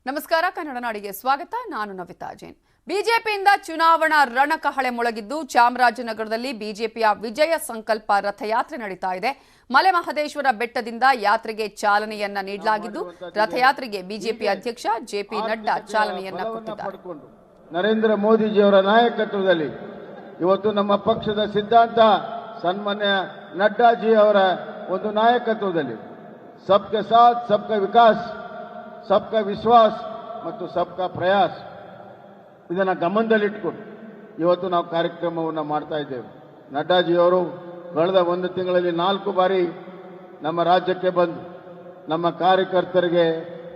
ನಮಸ್ಕಾರ ಕನ್ನಡ ನಾಡಿಗೆ ಸ್ವಾಗತ. ನಾನು ನವಿತಾ ಜೈನ್. ಬಿಜೆಪಿಯಿಂದ ಚುನಾವಣಾ ರಣಕಹಳೆ ಮೊಳಗಿದ್ದು ಚಾಮರಾಜನಗರದಲ್ಲಿ ಬಿಜೆಪಿಯ ವಿಜಯ ಸಂಕಲ್ಪ ರಥಯಾತ್ರೆ ನಡೀತಾ ಇದೆ. ಮಲೆಮಹದೇಶ್ವರ ಬೆಟ್ಟದಿಂದ ಯಾತ್ರೆಗೆ ಚಾಲನೆಯನ್ನ ನೀಡಲಾಗಿದ್ದು ರಥಯಾತ್ರೆಗೆ ಬಿಜೆಪಿ ಅಧ್ಯಕ್ಷ ಜೆಪಿ ನಡ್ಡಾ ಚಾಲನೆಯನ್ನ ಕೊಟ್ಟಿದ್ದಾರೆ. ನರೇಂದ್ರ ಮೋದಿಜಿಯವರ ನಾಯಕತ್ವದಲ್ಲಿ ಇವತ್ತು ನಮ್ಮ ಪಕ್ಷದ ಸಿದ್ಧಾಂತ ಸನ್ಮಾನ್ಯ ನಡ್ಡಾಜಿ ಅವರ ಒಂದು ನಾಯಕತ್ವದಲ್ಲಿ ಸಬ್ಕೆ ಸಾಥ್ ಸಬ್ಕಾ ವಿಕಾಸ್, ಸಬ್ಕಾ ವಿಶ್ವಾಸ್ ಮತ್ತು ಸಬ್ಕಾ ಪ್ರಯಾಸ್ ಇದನ್ನು ಗಮನದಲ್ಲಿಟ್ಕೊಂಡು ಇವತ್ತು ನಾವು ಕಾರ್ಯಕ್ರಮವನ್ನು ಮಾಡ್ತಾ ಇದ್ದೇವೆ. ನಡ್ಡಾಜಿಯವರು ಕಳೆದ ಒಂದು ತಿಂಗಳಲ್ಲಿ 4 ಬಾರಿ ನಮ್ಮ ರಾಜ್ಯಕ್ಕೆ ಬಂದು ನಮ್ಮ ಕಾರ್ಯಕರ್ತರಿಗೆ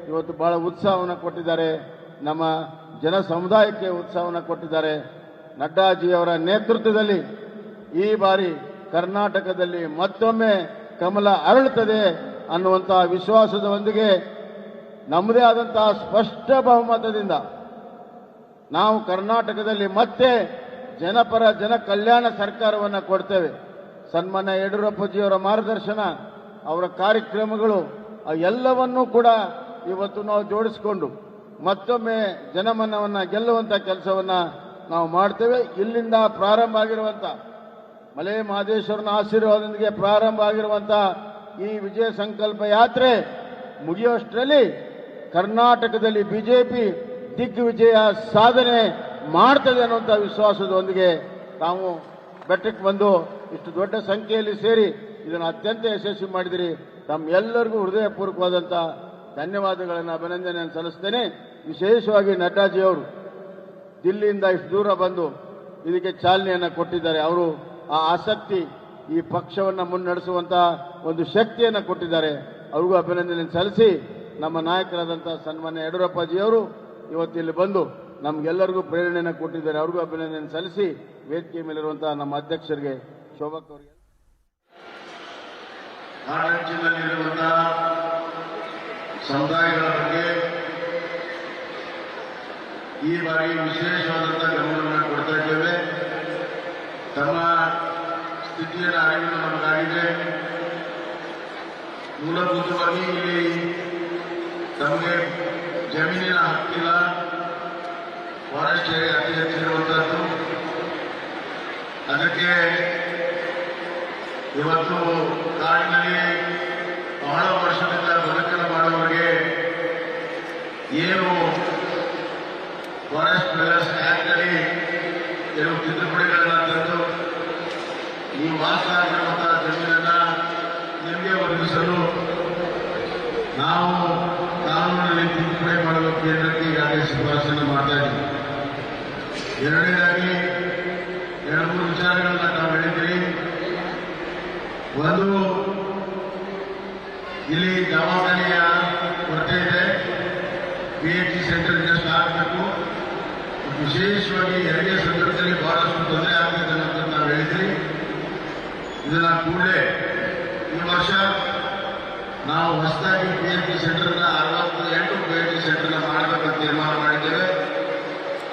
ಇವತ್ತು ಬಹಳ ಉತ್ಸಾಹವನ್ನು ಕೊಟ್ಟಿದ್ದಾರೆ, ನಮ್ಮ ಜನ ಸಮುದಾಯಕ್ಕೆ ಉತ್ಸಾಹವನ್ನು ಕೊಟ್ಟಿದ್ದಾರೆ. ನಡ್ಡಾಜಿಯವರ ನೇತೃತ್ವದಲ್ಲಿ ಈ ಬಾರಿ ಕರ್ನಾಟಕದಲ್ಲಿ ಮತ್ತೊಮ್ಮೆ ಕಮಲ ಅರಳುತ್ತದೆ ಅನ್ನುವಂತಹ ವಿಶ್ವಾಸದೊಂದಿಗೆ ನಮ್ಮದೇ ಆದಂತಹ ಸ್ಪಷ್ಟ ಬಹುಮತದಿಂದ ನಾವು ಕರ್ನಾಟಕದಲ್ಲಿ ಮತ್ತೆ ಜನಪರ ಜನ ಕಲ್ಯಾಣ ಸರ್ಕಾರವನ್ನು ಕೊಡ್ತೇವೆ. ಸನ್ಮಾನ್ಯ ಯಡಿಯೂರಪ್ಪಜಿಯವರ ಮಾರ್ಗದರ್ಶನ, ಅವರ ಕಾರ್ಯಕ್ರಮಗಳು ಎಲ್ಲವನ್ನೂ ಕೂಡ ಇವತ್ತು ನಾವು ಜೋಡಿಸಿಕೊಂಡು ಮತ್ತೊಮ್ಮೆ ಜನಮನವನ್ನು ಗೆಲ್ಲುವಂಥ ಕೆಲಸವನ್ನು ನಾವು ಮಾಡ್ತೇವೆ. ಇಲ್ಲಿಂದ ಪ್ರಾರಂಭ ಆಗಿರುವಂಥ ಮಲೆ ಮಹದೇಶ್ವರನ ಆಶೀರ್ವಾದದೊಂದಿಗೆ ಪ್ರಾರಂಭ ಆಗಿರುವಂಥ ಈ ವಿಜಯ ಸಂಕಲ್ಪ ಯಾತ್ರೆ ಮುಗಿಯುವಷ್ಟರಲ್ಲಿ ಕರ್ನಾಟಕದಲ್ಲಿ ಬಿಜೆಪಿ ದಿಗ್ವಿಜಯ ಸಾಧನೆ ಮಾಡ್ತದೆ ಅನ್ನುವಂಥ ವಿಶ್ವಾಸದೊಂದಿಗೆ ನಾವು ಬೆಟ್ಟಕ್ಕೆ ಬಂದು ಇಷ್ಟು ದೊಡ್ಡ ಸಂಖ್ಯೆಯಲ್ಲಿ ಸೇರಿ ಇದನ್ನು ಅತ್ಯಂತ ಯಶಸ್ವಿ ಮಾಡಿದಿರಿ. ತಮ್ಮೆಲ್ಲರಿಗೂ ಹೃದಯಪೂರ್ವಕವಾದಂಥ ಧನ್ಯವಾದಗಳನ್ನು, ಅಭಿನಂದನೆಯನ್ನು ಸಲ್ಲಿಸ್ತೇನೆ. ವಿಶೇಷವಾಗಿ ನಡ್ಡಾಜಿಯವರು ದಿಲ್ಲಿಯಿಂದ ಇಷ್ಟು ದೂರ ಬಂದು ಇದಕ್ಕೆ ಚಾಲನೆಯನ್ನು ಕೊಟ್ಟಿದ್ದಾರೆ. ಅವರು ಆ ಆಸಕ್ತಿ ಈ ಪಕ್ಷವನ್ನು ಮುನ್ನಡೆಸುವಂಥ ಒಂದು ಶಕ್ತಿಯನ್ನು ಕೊಟ್ಟಿದ್ದಾರೆ. ಅವ್ರಿಗೂ ಅಭಿನಂದನೆಯನ್ನು ಸಲ್ಲಿಸಿ ನಮ್ಮ ನಾಯಕರಾದಂಥ ಸನ್ಮಾನ್ಯ ಯಡಿಯೂರಪ್ಪಜಿಯವರು ಇವತ್ತು ಇಲ್ಲಿ ಬಂದು ನಮಗೆಲ್ಲರಿಗೂ ಪ್ರೇರಣೆಯನ್ನು ಕೊಟ್ಟಿದ್ದಾರೆ. ಅವ್ರಿಗೂ ಅಭಿನಂದನೆ ಸಲ್ಲಿಸಿ ವೇದಿಕೆ ಮೇಲಿರುವಂತಹ ನಮ್ಮ ಅಧ್ಯಕ್ಷರಿಗೆ ಶೋಭಕ್ ಅವರಿಗೆ ರಾಜ್ಯದಲ್ಲಿರುವಂತಹ ಸಮುದಾಯಗಳ ಬಗ್ಗೆ ಈ ಬಾರಿ ವಿಶೇಷವಾದಂತಹ ಗಮನವನ್ನು ಕೊಡ್ತಾ ಇದ್ದೇವೆ. ತಮ್ಮ ಸ್ಥಿತಿಯನ್ನು ಅರಿವು ನಮಗಾಗಿದೆ. ಮೂಲಭೂತವಾಗಿ ಇಲ್ಲಿ ತಮಗೆ ಜಮೀನಿನ ಹಕ್ಕಿಲ್ಲ, ಫಾರೆಸ್ಟ್ ಏರಿಯಾ ಅತಿ ಹೆಚ್ಚಿರುವಂತಹದ್ದು. ಅದಕ್ಕೆ ಇವತ್ತು ಕಾಡಿನಲ್ಲಿ ಬಹಳ ವರ್ಷದಿಂದ ಬದುಕನ್ನು ಮಾಡುವವರಿಗೆ ಏನು ಫಾರೆಸ್ಟ್ ವೆಲ್ಫೇರ್ ಆಕ್ಟ್ ಅಲ್ಲಿ ಕೆಲವು ತಿದ್ದುಪಡಿಗಳನ್ನು ತಂದು ಈ ವಾಸ ಆಗಿರುವಂತಹ ಜಮೀನನ್ನು ನಿಮಗೆ ಒದಗಿಸಲು ನಾವು ಕಾನೂನಿನಲ್ಲಿ ತಿದ್ದುಪಡಿ ಮಾಡಲು ಕೇಂದ್ರಕ್ಕೆ ಈಗಾಗಲೇ ಶಿಫಾರಸನ್ನು ಮಾಡ್ತಾ ಇದ್ದೀವಿ. ಎರಡನೇದಾಗಿ 2-3 ವಿಚಾರಗಳನ್ನ ನಾವು ಹೇಳಿದ್ದೀವಿ. ಒಂದು, ಇಲ್ಲಿ ದವಾಖಾನೆಯ ಕೊರತೆ ಇದೆ, PHC ಸೆಂಟರ್ ಜಸ್ಟ್ ಆಗಬೇಕು. ವಿಶೇಷವಾಗಿ ಹೆರಿಗೆ ಸಂದರ್ಭದಲ್ಲಿ ಬಹಳಷ್ಟು ತೊಂದರೆ ಆಗ್ತಿದೆ ಅಂತ ನಾವು ಹೇಳಿದ್ರಿ. ಇದನ್ನ ಕೂಡಲೇ ಈ ವರ್ಷ ನಾವು ಹೊಸದಾಗಿ PHC ಸೆಂಟರ್ನ 68 PHC ಸೆಂಟರ್ನ ಮಾಡಬೇಕಂತ ತೀರ್ಮಾನ ಮಾಡಿದ್ದೇವೆ.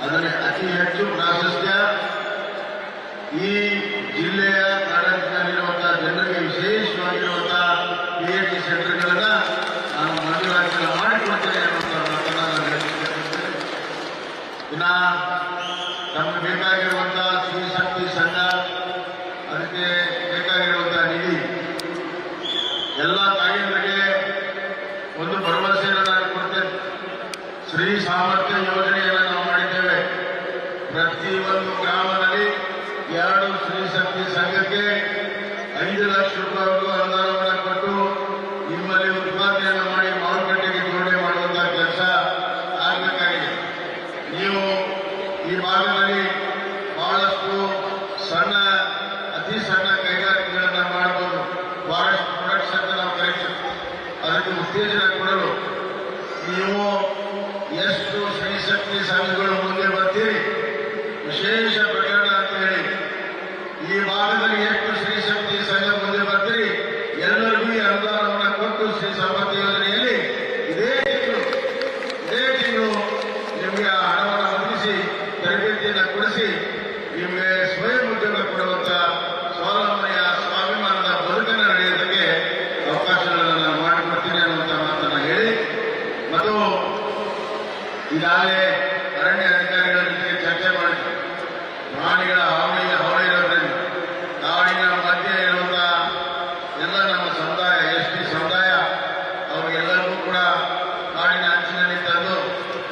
ಅದರಲ್ಲಿ ಅತಿ ಹೆಚ್ಚು ಪ್ರಾಶಸ್ತ್ಯ ಈ ಜಿಲ್ಲೆಯ ಕಾಡಂಚಿನಲ್ಲಿರುವಂತಹ ಜನರಿಗೆ ವಿಶೇಷವಾಗಿರುವಂತಹ PHC ಸೆಂಟರ್ಗಳನ್ನ ನಾನು ಮಂಜೂರಾತಿ ಮಾಡಿಕೊಡ್ತೇನೆ ಅನ್ನುವಂಥ ಮಾತನ್ನು ನಾನು ಹೇಳ್ತಿದ್ದೇನೆ. ಇನ್ನ ನಮಗೆ ಬೇಕಾಗಿರುವಂತಹ ಸ್ತ್ರೀ ಶಕ್ತಿ ಸಂಘ, ಅದಕ್ಕೆ ಬೇಕಾಗಿರುವಂತಹ ನಿಧಿ ಎಲ್ಲ ತಾಯಿಯರಿಗೆ ಒಂದು ಭರವಸೆಯನ್ನು ನಾನು ಕೊಡ್ತೇನೆ. ಸ್ತ್ರೀ ಸಾಮರ್ಥ್ಯ ಯೋಜನೆಯನ್ನು ನಾವು ಮಾಡಿದ್ದೇವೆ. ಪ್ರತಿಯೊಂದು ಗ್ರಾಮದಲ್ಲಿ 2 ಸ್ತ್ರೀ ಶಕ್ತಿ ಸಂಘಕ್ಕೆ 5 ಲಕ್ಷ ರೂಪಾಯಿವರೆಗೂ ಅನುದಾನವನ್ನು ಕೊಟ್ಟು ನಿಮ್ಮಲ್ಲಿ ಉತ್ಪಾದನೆಯನ್ನು ಮಾಡಿ ಮಾರುಕಟ್ಟೆಗೆ ಜೋಡಣೆ ಮಾಡುವಂತಹ ಕೆಲಸ ಆಗಬೇಕಾಗಿದೆ. ನೀವು ಈ ಭಾಗದಲ್ಲಿ ಬಹಳಷ್ಟು ಸಣ್ಣ, ಅತಿ ಸಣ್ಣ ಕೈಗಾರಿಕೆಗಳನ್ನು ಮಾಡಬಹುದು. ಫಾರೆಸ್ಟ್ ಪ್ರೊಡಕ್ಟ್ಸ್ ಅಂತ ನಾವು ಕರೀತೀವಿ. ಅದಕ್ಕೆ ಉತ್ತೇಜನ ಕೊಡಲು ನೀವು ಎಷ್ಟು ಸ್ತ್ರೀ ಶಕ್ತಿ ಸಂಘಗಳು ಮುಂದೆ ಬರ್ತೀರಿ, ವಿಶೇಷ ಪ್ರಕರಣ ಅಂತ ಹೇಳಿ ಈ ಭಾಗದಲ್ಲಿ ಎಷ್ಟು ಸ್ತ್ರೀ ಶಕ್ತಿ ಸಂಘ ಮುಂದೆ ಬರ್ತೀರಿ ಎಲ್ಲರಿಗೂ ಈ ಅನುದಾನವನ್ನು ಕೊಟ್ಟು ಸ್ತ್ರೀ ಸಾಮರ್ಥ್ಯ ಯೋಜನೆಯಲ್ಲಿ ಇದೇ ತಿಂಗಳು ನಿಮಗೆ ಆ ಹಣವನ್ನು ಒದಗಿಸಿ ತರಬೇತಿಯನ್ನು ಕೊಡಿಸಿ ನಿಮಗೆ ಸ್ವಯಂ ಉದ್ಯೋಗ ಕೊಡುವಂತ ಸ್ವಾವಲಂಬನೆಯ ಸ್ವಾಭಿಮಾನದ ಬದುಕನ್ನು ನಡೆಯೋದಕ್ಕೆ ಅವಕಾಶಗಳನ್ನು ನಾನು ಮಾಡಿಕೊಡ್ತೀನಿ ಅನ್ನುವಂಥ ಮಾತನ್ನು ಹೇಳಿ, ಮತ್ತು ಈಗಾಗಲೇ ಅರಣ್ಯ ಅಧಿಕಾರಿಗಳ ಜೊತೆಗೆ ಚರ್ಚೆ ಮಾಡಿದ್ರು. ಪ್ರಾಣಿಗಳ ಹಾವಳಿ ಇರೋದ್ರಿಂದ ಕಾಡಿನ ಮಧ್ಯೆ ಇರುವಂತಹ ಎಲ್ಲ ನಮ್ಮ ಸಮುದಾಯ ಎಸ್ ಟಿ ಸಮುದಾಯ ಅವರಿಗೆಲ್ಲರಿಗೂ ಕೂಡ ಕಾಡಿನ ಅಂಚಿನಲ್ಲಿ ತಂದು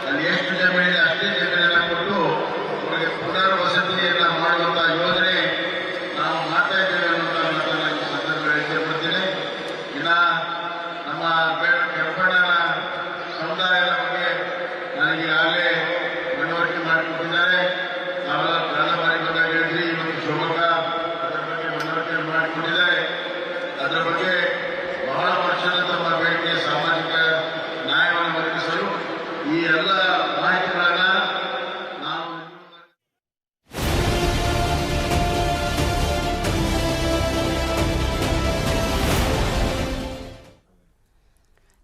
ಅಲ್ಲಿ ಎಷ್ಟು ಜಮೀನಿದೆ ಅಷ್ಟೇ ಜಮೀನನ್ನು ಕೊಟ್ಟು ಅವರಿಗೆ ಪುನರ್ವಸತಿಯನ್ನು ಮಾಡುವಂತಹ ಯೋಜನೆ ನಾವು ಮಾಡ್ತಾ ಇದ್ದೇವೆ ಅನ್ನುವಂಥ ಮಾತನ್ನು ಈ ಸಂದರ್ಭದಲ್ಲಿ ತಿಳಿಪಡ್ತೀನಿ. ಇನ್ನು ನಮ್ಮ ಕೆಂಪಣ್ಣನ ಸಮುದಾಯದ ಬಗ್ಗೆ ನನಗೆ ಈಗಾಗಲೇ ಮನವರಿಕೆ ಮಾಡಿಕೊಟ್ಟಿದ್ದಾರೆ. ನಾವೆಲ್ಲ ಕಳೆದ ಬಾರಿ ಬಂದಾಗ ಹೇಳಿದ್ರಿ, ಇವತ್ತು ಶಿವಮೊಗ್ಗ ಅದರ ಬಗ್ಗೆ ಮನವರಿಕೆ ಮಾಡಿಕೊಟ್ಟಿದ್ದಾರೆ. ಅದರ ಬಗ್ಗೆ ಬಹಳ ವರ್ಷದ ತಮ್ಮ ಬೇಡಿಕೆ ಸಾಮಾಜಿಕ ನ್ಯಾಯವನ್ನು ಒದಗಿಸಲು ಈ ಎಲ್ಲ ಮಾಹಿತಿಗಳನ್ನು ನಾವು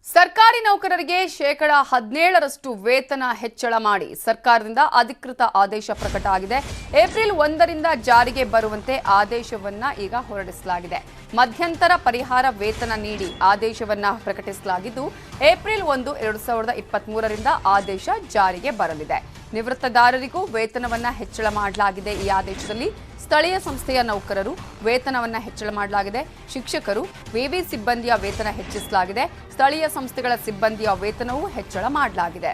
ಸರ್ಕಾರಿ ನೌಕರರಿಗೆ 17% ವೇತನ ಹೆಚ್ಚಳ ಮಾಡಿ ಸರ್ಕಾರದಿಂದ ಅಧಿಕೃತ ಆದೇಶ ಪ್ರಕಟ ಆಗಿದೆ. ಏಪ್ರಿಲ್ 1ರಿಂದ ಜಾರಿಗೆ ಬರುವಂತೆ ಆದೇಶವನ್ನ ಈಗ ಹೊರಡಿಸಲಾಗಿದೆ. ಮಧ್ಯಂತರ ಪರಿಹಾರ ವೇತನ ನೀಡಿ ಆದೇಶವನ್ನ ಪ್ರಕಟಿಸಲಾಗಿದ್ದು ಏಪ್ರಿಲ್ 1, 2023ರಿಂದ ಆದೇಶ ಜಾರಿಗೆ ಬರಲಿದೆ. ನಿವೃತ್ತದಾರರಿಗೂ ವೇತನವನ್ನ ಹೆಚ್ಚಳ ಮಾಡಲಾಗಿದೆ. ಈ ಆದೇಶದಲ್ಲಿ ಸ್ಥಳೀಯ ಸಂಸ್ಥೆಯ ನೌಕರರು ವೇತನವನ್ನ ಹೆಚ್ಚಳ ಮಾಡಲಾಗಿದೆ. ಶಿಕ್ಷಕರು, ವಿವಿ ಸಿಬ್ಬಂದಿಯ ವೇತನ ಹೆಚ್ಚಿಸಲಾಗಿದೆ. ಸ್ಥಳೀಯ ಸಂಸ್ಥೆಗಳ ಸಿಬ್ಬಂದಿಯ ವೇತನವೂ ಹೆಚ್ಚಳ ಮಾಡಲಾಗಿದೆ.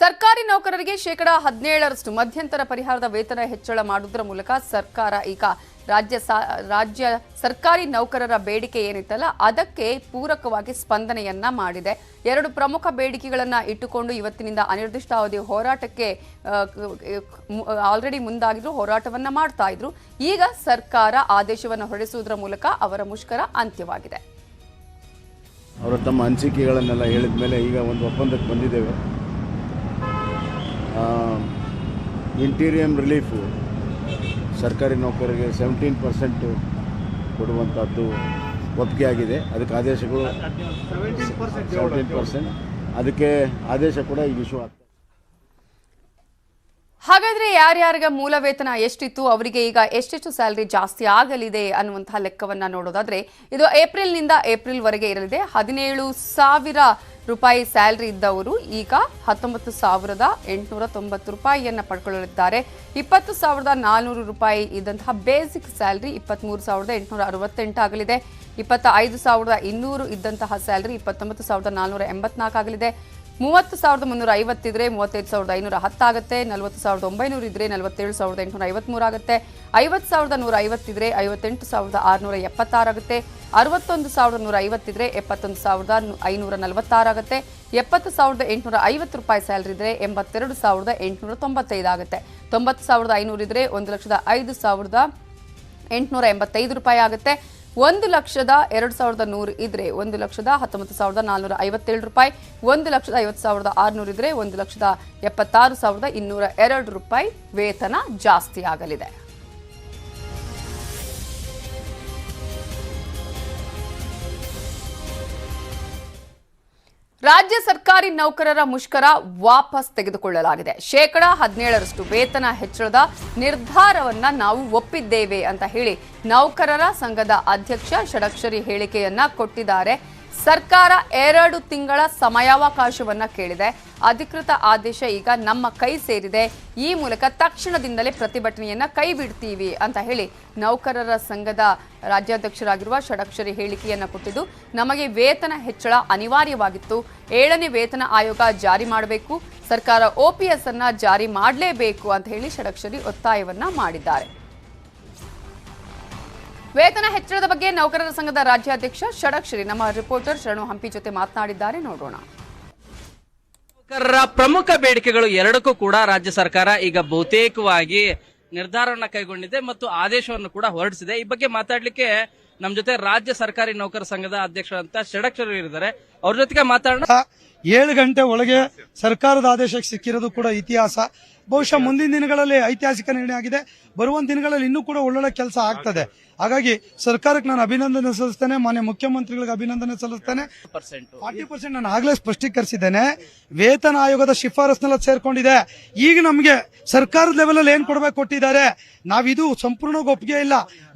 ಸರ್ಕಾರಿ ನೌಕರರಿಗೆ 17% ಮಧ್ಯಂತರ ಪರಿಹಾರದ ವೇತನ ಹೆಚ್ಚಳ ಮಾಡುವುದರ ಮೂಲಕ ಸರ್ಕಾರ ಈಗ ರಾಜ್ಯ ಸರ್ಕಾರಿ ನೌಕರರ ಬೇಡಿಕೆ ಏನಿತ್ತಲ್ಲ ಅದಕ್ಕೆ ಪೂರಕವಾಗಿ ಸ್ಪಂದನೆಯನ್ನ ಮಾಡಿದೆ. 2 ಪ್ರಮುಖ ಬೇಡಿಕೆಗಳನ್ನ ಇಟ್ಟುಕೊಂಡು ಇವತ್ತಿನಿಂದ ಅನಿರ್ದಿಷ್ಟಾವಧಿ ಹೋರಾಟಕ್ಕೆ ಆಲ್ರೆಡಿ ಮುಂದಾಗಿದ್ರು, ಹೋರಾಟವನ್ನ ಮಾಡ್ತಾ ಇದ್ರು. ಈಗ ಸರ್ಕಾರ ಆದೇಶವನ್ನು ಹೊರಡಿಸುವುದರ ಮೂಲಕ ಅವರ ಮುಷ್ಕರ ಅಂತ್ಯವಾಗಿದೆ. ಅವರು ತಮ್ಮ ಅನಿಸಿಕೆಗಳನ್ನೆಲ್ಲ ಹೇಳಿದ ಮೇಲೆ ಈಗ ಒಂದು ಒಪ್ಪಂದಕ್ಕೆ ಬಂದಿದ್ದೇವೆ. ಇಂಟೀರಿಯಂ ರಿಲೀಫು ಸರ್ಕಾರಿ ನೌಕರರಿಗೆ 17% ಕೊಡುವಂಥದ್ದು ಒಪ್ಪಿಗೆ ಆಗಿದೆ. ಅದಕ್ಕೆ ಆದೇಶಗಳು 17%, ಅದಕ್ಕೆ ಆದೇಶ ಕೂಡ ಈಗ ಇಶ್ಯೂ ಆಗ್ತದೆ. ಹಾಗಾದ್ರೆ ಯಾರ್ಯಾರಿಗೆ ಮೂಲ ವೇತನ ಎಷ್ಟಿತ್ತು, ಅವರಿಗೆ ಈಗ ಎಷ್ಟೆಷ್ಟು ಸ್ಯಾಲರಿ ಜಾಸ್ತಿ ಆಗಲಿದೆ ಅನ್ನುವಂತಹ ಲೆಕ್ಕವನ್ನ ನೋಡೋದಾದ್ರೆ ಇದು ಏಪ್ರಿಲ್ನಿಂದ ಏಪ್ರಿಲ್ವರೆಗೆ ಇರಲಿದೆ. 17,000 ರೂಪಾಯಿ ಸ್ಯಾಲರಿ ಇದ್ದವರು ಈಗ 19,890 ರೂಪಾಯಿಯನ್ನ ಪಡ್ಕೊಳ್ಳಲಿದ್ದಾರೆ. 20,400 ರೂಪಾಯಿ ಇದ್ದಂತಹ ಬೇಸಿಕ್ ಸ್ಯಾಲರಿ 23,868 ಆಗಲಿದೆ. 25,200 ಇದ್ದಂತಹ ಸ್ಯಾಲರಿ 29,484 ಆಗಲಿದೆ. 30,350 ಇದ್ರೆ 35,510 ಆಗುತ್ತೆ. 40,900 ಇದ್ರೆ 47,853 ಆಗುತ್ತೆ. 50,150 ಇದ್ರೆ 58,676 ಆಗುತ್ತೆ. 61,150 ಇದ್ರೆ 71,546 ಆಗುತ್ತೆ. 70,850 ರೂಪಾಯಿ ಸ್ಯಾಲರಿ ಇದ್ರೆ 82,895 ಆಗುತ್ತೆ. 90,500 ಇದ್ರೆ 1,05,885 ರೂಪಾಯಿ ಆಗುತ್ತೆ. 1,02,100 ಇದ್ರೆ 1,19,457 ರೂಪಾಯಿ. 1,50,600 ಇದ್ರೆ 1,76,202 ರೂಪಾಯಿ ವೇತನ ಜಾಸ್ತಿ ಆಗಲಿದೆ. ರಾಜ್ಯ ಸರ್ಕಾರಿ ನೌಕರರ ಮುಷ್ಕರ ವಾಪಸ್ ತೆಗೆದುಕೊಳ್ಳಲಾಗಿದೆ. 17% ವೇತನ ಹೆಚ್ಚಳದ ನಿರ್ಧಾರವನ್ನ ನಾವು ಒಪ್ಪಿದ್ದೇವೆ ಅಂತ ಹೇಳಿ ನೌಕರರ ಸಂಘದ ಅಧ್ಯಕ್ಷ ಷಡಕ್ಷರಿ ಹೇಳಿಕೆಯನ್ನ ಕೊಟ್ಟಿದ್ದಾರೆ. ಸರ್ಕಾರ 2 ತಿಂಗಳ ಸಮಯಾವಕಾಶವನ್ನ ಕೇಳಿದೆ. ಅಧಿಕೃತ ಆದೇಶ ಈಗ ನಮ್ಮ ಕೈ ಸೇರಿದೆ. ಈ ಮೂಲಕ ತಕ್ಷಣದಿಂದಲೇ ಪ್ರತಿಭಟನೆಯನ್ನ ಕೈ ಬಿಡ್ತೀವಿ ಅಂತ ಹೇಳಿ ನೌಕರರ ಸಂಘದ ರಾಜ್ಯಾಧ್ಯಕ್ಷರಾಗಿರುವ ಷಡಕ್ಷರಿ ಹೇಳಿಕೆಯನ್ನ ಕೊಟ್ಟಿದ್ದು, ನಮಗೆ ವೇತನ ಹೆಚ್ಚಳ ಅನಿವಾರ್ಯವಾಗಿತ್ತು. 7ನೇ ವೇತನ ಆಯೋಗ ಜಾರಿ ಮಾಡಬೇಕು, ಸರ್ಕಾರ OPS ಅನ್ನ ಜಾರಿ ಮಾಡಲೇಬೇಕು ಅಂತ ಹೇಳಿ ಷಡಕ್ಷರಿ ಒತ್ತಾಯವನ್ನ ಮಾಡಿದ್ದಾರೆ. ವೇತನ ಹೆಚ್ಚಳದ ಬಗ್ಗೆ ನೌಕರರ ಸಂಘದ ರಾಜ್ಯಾಧ್ಯಕ್ಷ ಷಡಕ್ಷರಿ ನಮ್ಮ ರಿಪೋರ್ಟರ್ ಶರಣು ಹಂಪಿ ಜೊತೆ ಮಾತನಾಡಿದ್ದಾರೆ, ನೋಡೋಣ. ನೌಕರರ ಪ್ರಮುಖ ಬೇಡಿಕೆಗಳು ಎರಡಕ್ಕೂ ಕೂಡ ರಾಜ್ಯ ಸರ್ಕಾರ ಈಗ ಬಹುತೇಕವಾಗಿ ನಿರ್ಧಾರವನ್ನ ಕೈಗೊಂಡಿದೆ ಮತ್ತು ಆದೇಶವನ್ನು ಕೂಡ ಹೊರಡಿಸಿದೆ. ಈ ಬಗ್ಗೆ ಮಾತಾಡ್ಲಿಕ್ಕೆ ನಮ್ಮ ಜೊತೆ ರಾಜ್ಯ ಸರ್ಕಾರಿ ನೌಕರ ಸಂಘದ ಅಧ್ಯಕ್ಷರಂತ ಷಡಕ್ಷರಿ ಇದ್ದಾರೆ. ಅವ್ರ ಜೊತೆಗೆ ಮಾತಾಡೋಣ. 7 ಗಂಟೆ ಒಳಗೆ ಸರ್ಕಾರದ ಆದೇಶಕ್ಕೆ ಸಿಕ್ಕಿರೋದು ಕೂಡ ಇತಿಹಾಸ. ಬಹುಶಃ ಮುಂದಿನ ದಿನಗಳಲ್ಲಿ ಐತಿಹಾಸಿಕ ನಿರ್ಣಯ ಆಗಿದೆ. ಬರುವ ದಿನಗಳಲ್ಲಿ ಇನ್ನೂ ಕೂಡ ಒಳ್ಳೊಳ್ಳೆ ಕೆಲಸ ಆಗ್ತದೆ. ಹಾಗಾಗಿ ಸರ್ಕಾರಕ್ಕೆ ನಾನು ಅಭಿನಂದನೆ ಸಲ್ಲಿಸ್ತೇನೆ, ಮಾನ್ಯ ಮುಖ್ಯಮಂತ್ರಿಗಳಿಗೆ ಅಭಿನಂದನೆ ಸಲ್ಲಿಸ್ತೇನೆ. 40% ನಾನು ಆಗ್ಲೇ ಸ್ಪಷ್ಟೀಕರಿಸಿದ್ದೇನೆ. ವೇತನ ಆಯೋಗದ ಶಿಫಾರಸ್ನೆಲ್ಲ ಸೇರ್ಕೊಂಡಿದೆ. ಈಗ ನಮಗೆ ಸರ್ಕಾರದ ಲೆವೆಲ್ ಅಲ್ಲಿ ಏನ್ ಕೊಡಬೇಕು ಕೊಟ್ಟಿದ್ದಾರೆ. ನಾವಿದು ಸಂಪೂರ್ಣವಾಗಿ ಒಪ್ಪಿಗೆ ಇಲ್ಲ.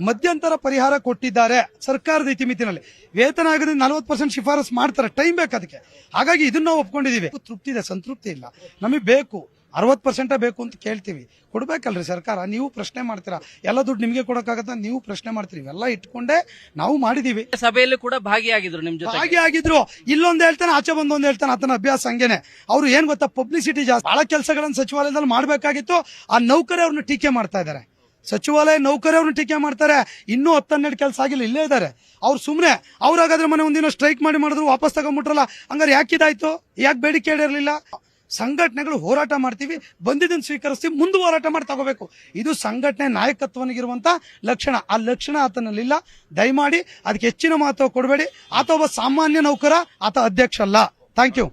ಮಧ್ಯಂತರ ಪರಿಹಾರ ಕೊಟ್ಟಿದ್ದಾರೆ ಸರ್ಕಾರದ ಇತಿಮಿತಿನಲ್ಲಿ. ವೇತನ ಆಯೋಗದಿಂದ 40% ಶಿಫಾರಸ್ ಮಾಡ್ತಾರೆ, ಟೈಮ್ ಬೇಕು ಅದಕ್ಕೆ. ಹಾಗಾಗಿ ಇದನ್ನ ನಾವು ಒಪ್ಕೊಂಡಿದೀವಿ. ತೃಪ್ತಿ ಇದೆ, ಸಂತೃಪ್ತಿ ಇಲ್ಲ. ನಮಗೆ ಬೇಕು 60% ಬೇಕು ಅಂತ ಕೇಳ್ತೀವಿ. ಕೊಡ್ಬೇಕಲ್ರಿ ಸರ್ಕಾರ. ನೀವು ಪ್ರಶ್ನೆ ಮಾಡ್ತೀರಾ, ಎಲ್ಲ ದುಡ್ಡು ನಿಮ್ಗೆ ಕೊಡಕ್ಕಾಗತ್ತ, ನೀವು ಪ್ರಶ್ನೆ ಮಾಡ್ತೀರಿ. ಇವೆಲ್ಲ ಇಟ್ಕೊಂಡೆ ನಾವು ಮಾಡಿದೀವಿ. ಸಭೆಯಲ್ಲಿ ಕೂಡ ಭಾಗಿಯಾಗಿದ್ರು ನಿಮ್ ಜೊತೆ. ಭಾಗಿಯಾಗಿದ್ರು. ಇಲ್ಲೊಂದ್ ಹೇಳ್ತಾನೆ, ಆಚೆ ಬಂದೊಂದ್ ಹೇಳ್ತಾನೆ. ಆತನ ಅಭ್ಯಾಸ ಹಂಗೇನೆ. ಅವ್ರು ಏನ್ ಗೊತ್ತಾ, ಪಬ್ಲಿಸಿಟಿ ಜಾಸ್ತಿ. ಬಹಳ ಕೆಲಸಗಳನ್ನ ಸಚಿವಾಲಯದಲ್ಲಿ ಮಾಡ್ಬೇಕಾಗಿತ್ತು. ಆ ನೌಕರಿ ಅವ್ರನ್ನ ಟೀಕೆ ಮಾಡ್ತಾ ಇದ್ದಾರೆ. ಸಚಿವಾಲಯ ನೌಕರಿ ಅವ್ರನ್ನ ಟೀಕೆ ಮಾಡ್ತಾರೆ. ಇನ್ನೂ 10-12 ಕೆಲಸ ಆಗಿಲ್ಲ, ಇಲ್ಲೇ ಇದ್ದಾರೆ ಅವ್ರು. ಸುಮ್ನೆ ಅವ್ರಾಗಾದ್ರೆ ಮನೆ ಒಂದಿನ ಸ್ಟ್ರೈಕ್ ಮಾಡಿದ್ರು, ವಾಪಸ್ ತಗೊಂಡ್ಬಿಟ್ರಲ್ಲ. ಹಂಗಾರೆ ಯಾಕಿದಾಯ್ತು? ಯಾಕೆ ಬೇಡಿಕೆ ಇರಲಿಲ್ಲ? ಸಂಘಟನೆಗಳು ಹೋರಾಟ ಮಾಡ್ತೀವಿ, ಬಂದಿದ್ದನ್ನು ಸ್ವೀಕರಿಸ್ತೀವಿ, ಮುಂದೆ ಹೋರಾಟ ಮಾಡಿ ತಗೋಬೇಕು. ಇದು ಸಂಘಟನೆ ನಾಯಕತ್ವನಿಗಿರುವಂತ ಲಕ್ಷಣ. ಆ ಲಕ್ಷಣ ಆತನಲ್ಲಿಲ್ಲ. ದಯಮಾಡಿ ಅದಕ್ಕೆ ಹೆಚ್ಚಿನ ಮಹತ್ವ ಕೊಡಬೇಡಿ. ಆತ ಒಬ್ಬ ಸಾಮಾನ್ಯ ನೌಕರ, ಆತ ಅಧ್ಯಕ್ಷ ಅಲ್ಲ. Thank you.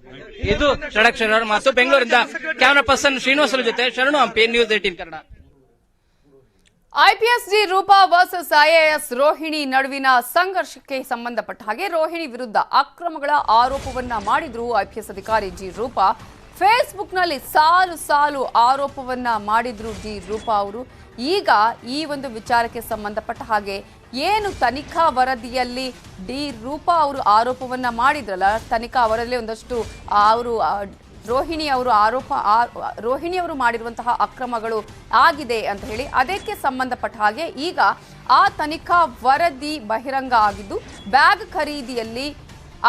ಇದು ಷಡಕ್ಷರ ಮಾತು. ಬೆಂಗಳೂರಿಂದ ಕ್ಯಾಮರಾ ಪರ್ಸನ್ ಶ್ರೀನಿವಾಸರ ಜೊತೆ Sharanu Hampi, news 18 Kannada. IPS D Rupa versus IAS Rohini ನಡುವಿನ ಸಂಘರ್ಷಕ್ಕೆ ಸಂಬಂಧಪಟ್ಟ ಹಾಗೆ ರೋಹಿಣಿ ವಿರುದ್ಧ ಅಕ್ರಮಗಳ ಆರೋಪವನ್ನ ಮಾಡಿದ್ರು IPS ಅಧಿಕಾರಿ ಜಿ ರೂಪಾ. ಫೇಸ್ಬುಕ್ನಲ್ಲಿ ಸಾಲು ಸಾಲು ಆರೋಪವನ್ನ ಮಾಡಿದ್ರು ಜಿ ರೂಪಾ ಅವರು. ಈಗ ಈ ಒಂದು ವಿಚಾರಕ್ಕೆ ಸಂಬಂಧಪಟ್ಟ ಹಾಗೆ ಏನು ತನಿಖಾ ವರದಿಯಲ್ಲಿ ಡಿ ರೂಪಾ ಅವರು ಆರೋಪವನ್ನ ಮಾಡಿದ್ರಲ್ಲ, ತನಿಖಾ ವರದಿಯಲ್ಲಿ ಒಂದಷ್ಟು ಅವರು ರೋಹಿಣಿ ಅವರು ಮಾಡಿರುವಂತಹ ಅಕ್ರಮಗಳು ಆಗಿದೆ ಅಂತ ಹೇಳಿ, ಅದಕ್ಕೆ ಸಂಬಂಧಪಟ್ಟ ಹಾಗೆ ಈಗ ಆ ತನಿಖಾ ವರದಿ ಬಹಿರಂಗ ಆಗಿದ್ದು ಬ್ಯಾಗ್ ಖರೀದಿಯಲ್ಲಿ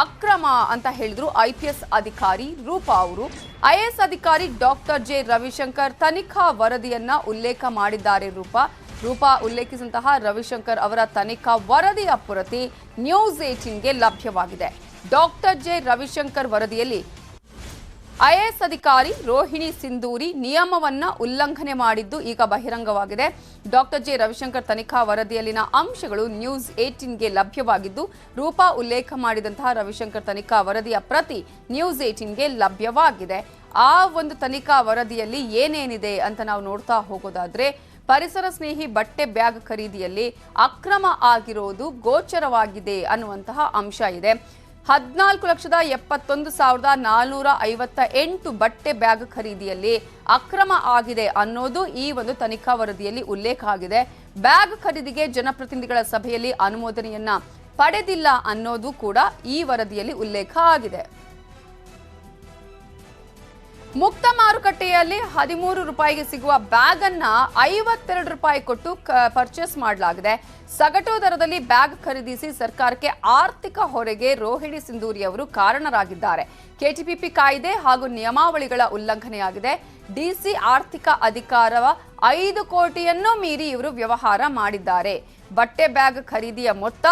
ಅಕ್ರಮ ಅಂತ ಹೇಳಿದ್ರು IPS ಅಧಿಕಾರಿ ರೂಪಾ ಅವರು. IAS ಅಧಿಕಾರಿ ಡಾಕ್ಟರ್ ಜೆ ರವಿಶಂಕರ್ ತನಿಖಾ ವರದಿಯನ್ನ ಉಲ್ಲೇಖ ಮಾಡಿದ್ದಾರೆ. ರೂಪಾ ಉಲ್ಲೇಖಿಸಿದಂತಹ ರವಿಶಂಕರ್ ಅವರ ತನಿಖಾ ವರದಿಯ ಪ್ರತಿ ನ್ಯೂಸ್ 18ಗೆ ಲಭ್ಯವಾಗಿದೆ. ಡಾಕ್ಟರ್ ಜೆ ರವಿಶಂಕರ್ ವರದಿಯಲ್ಲಿ IAS ಅಧಿಕಾರಿ ರೋಹಿಣಿ ಸಿಂಧೂರಿ ನಿಯಮವನ್ನ ಉಲ್ಲಂಘನೆ ಮಾಡಿದ್ದು ಈಗ ಬಹಿರಂಗವಾಗಿದೆ. ಡಾಕ್ಟರ್ ಜೆ ರವಿಶಂಕರ್ ತನಿಖಾ ವರದಿಯಲ್ಲಿನ ಅಂಶಗಳು ನ್ಯೂಸ್ 18ಗೆ ಲಭ್ಯವಾಗಿದ್ದು, ರೂಪಾ ಉಲ್ಲೇಖ ಮಾಡಿದಂತಹ ರವಿಶಂಕರ್ ತನಿಖಾ ವರದಿಯ ಪ್ರತಿ ನ್ಯೂಸ್ 18ಗೆ ಲಭ್ಯವಾಗಿದೆ. ಆ ಒಂದು ತನಿಖಾ ವರದಿಯಲ್ಲಿ ಏನೇನಿದೆ ಅಂತ ನಾವು ನೋಡ್ತಾ ಹೋಗೋದಾದ್ರೆ, ಪರಿಸರ ಸ್ನೇಹಿ ಬಟ್ಟೆ ಬ್ಯಾಗ್ ಖರೀದಿಯಲ್ಲಿ ಅಕ್ರಮ ಆಗಿರೋದು ಗೋಚರವಾಗಿದೆ ಅನ್ನುವಂತಹ ಅಂಶ ಇದೆ. 14,71,458 ಬಟ್ಟೆ ಬ್ಯಾಗ್ ಖರೀದಿಯಲ್ಲಿ ಅಕ್ರಮ ಆಗಿದೆ ಅನ್ನೋದು ಈ ಒಂದು ತನಿಖಾ ವರದಿಯಲ್ಲಿ ಉಲ್ಲೇಖ ಆಗಿದೆ. ಬ್ಯಾಗ್ ಖರೀದಿಗೆ ಜನಪ್ರತಿನಿಧಿಗಳ ಸಭೆಯಲ್ಲಿ ಅನುಮೋದನೆಯನ್ನ ಪಡೆದಿಲ್ಲ ಅನ್ನೋದು ಕೂಡ ಈ ವರದಿಯಲ್ಲಿ ಉಲ್ಲೇಖ ಆಗಿದೆ. ಮುಕ್ತ ಮಾರುಕಟ್ಟೆಯಲ್ಲಿ 13 ರೂಪಾಯಿಗೆ ಸಿಗುವ ಬ್ಯಾಗ್ ಅನ್ನ 52 ರೂಪಾಯಿ ಕೊಟ್ಟು ಪರ್ಚೇಸ್ ಮಾಡಲಾಗಿದೆ. ಸಗಟು ದರದಲ್ಲಿ ಬ್ಯಾಗ್ ಖರೀದಿಸಿ ಸರ್ಕಾರಕ್ಕೆ ಆರ್ಥಿಕ ಹೊರೆಗೆ ರೋಹಿಣಿ ಸಿಂಧೂರಿ ಅವರು ಕಾರಣರಾಗಿದ್ದಾರೆ. KTPP ಕಾಯ್ದೆ ಹಾಗೂ ನಿಯಮಾವಳಿಗಳ ಉಲ್ಲಂಘನೆಯಾಗಿದೆ. DC ಆರ್ಥಿಕ ಅಧಿಕಾರವ 5 ಕೋಟಿಯನ್ನು ಮೀರಿ ಇವರು ವ್ಯವಹಾರ ಮಾಡಿದ್ದಾರೆ. ಬಟ್ಟೆ ಬ್ಯಾಗ್ ಖರೀದಿಯ ಮೊತ್ತ